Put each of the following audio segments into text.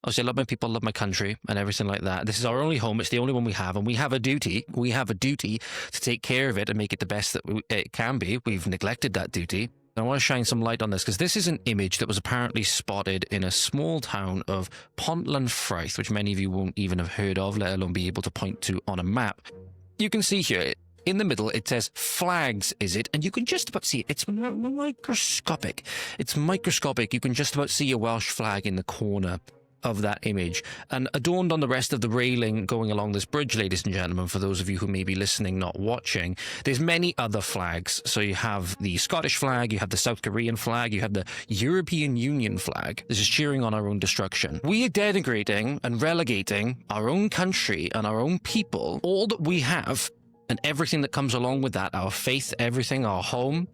Obviously, I love my people, love my country, and everything like that. This is our only home. It's the only one we have, and we have a duty. We have a duty to take care of it and make it the best that it can be. We've neglected that duty. I want to shine some light on this because this is an image that was apparently spotted in a small town of Pontlanfraith, which many of you won't even have heard of, let alone be able to point to on a map. You can see here, in the middle, it says flags, is it? And you can just about see it. It's microscopic. It's microscopic. You can just about see a Welsh flag in the corner of that image. And adorned on the rest of the railing going along this bridge, ladies and gentlemen, for those of you who may be listening, not watching, there's many other flags. So you have the Scottish flag, you have the South Korean flag, you have the European Union flag. This is cheering on our own destruction. We are denigrating and relegating our own country and our own people, all that we have, and everything that comes along with that, our faith, everything, our home,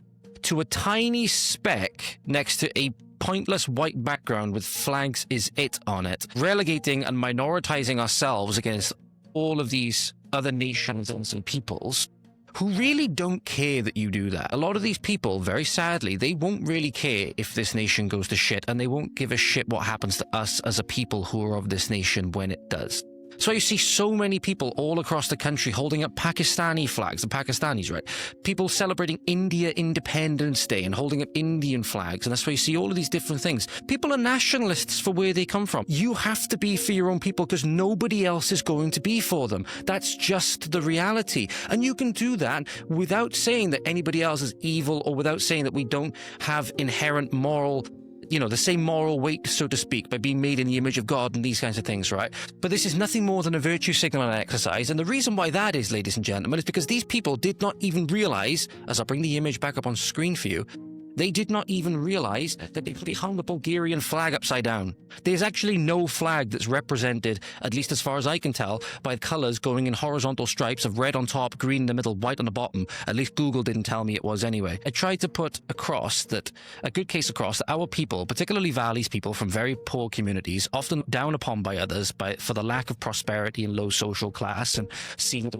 to a tiny speck next to a pointless white background with flags is it on it, relegating and minoritizing ourselves against all of these other nations and peoples who really don't care that you do that. A lot of these people, very sadly, they won't really care if this nation goes to shit, and they won't give a shit what happens to us as a people who are of this nation when it does. So you see so many people all across the country holding up Pakistani flags, the Pakistanis, right? People celebrating India Independence Day and holding up Indian flags. And that's why you see all of these different things. People are nationalists for where they come from. You have to be for your own people because nobody else is going to be for them. That's just the reality. And you can do that without saying that anybody else is evil or without saying that we don't have inherent moral, the same moral weight, so to speak, by being made in the image of God and these kinds of things, right? But this is nothing more than a virtue signal and exercise. And the reason why that is, ladies and gentlemen, is because these people did not even realize, as I bring the image back up on screen for you, they did not even realize that they hung the Bulgarian flag upside down. There's actually no flag that's represented, at least as far as I can tell, by colors going in horizontal stripes of red on top, green in the middle, white on the bottom. At least Google didn't tell me it was anyway. I tried to put a good case across that our people, particularly Valleys people from very poor communities, often down upon by others for the lack of prosperity and low social class, and seen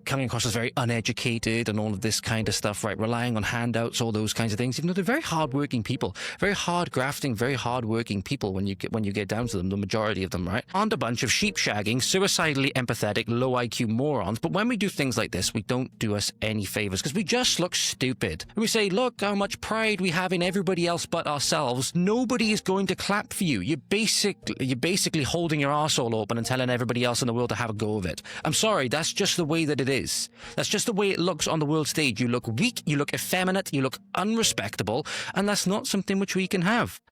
coming across as very uneducated and all of this kind of stuff, right? Relying on handouts, all those kinds of things. Even though they're very hard-working people, very hard-grafting, very hard-working people when you get down to them, the majority of them, right? Aren't a bunch of sheep-shagging, suicidally empathetic, low-IQ morons. But when we do things like this, we don't do us any favors because we just look stupid. And we say, look how much pride we have in everybody else but ourselves. Nobody is going to clap for you. You're basically holding your arsehole open and telling everybody else in the world to have a go of it. I'm sorry, that's just the way that it is. That's just the way it looks on the world stage. You look weak, you look effeminate, you look unrespectable, and that's not something which we can have.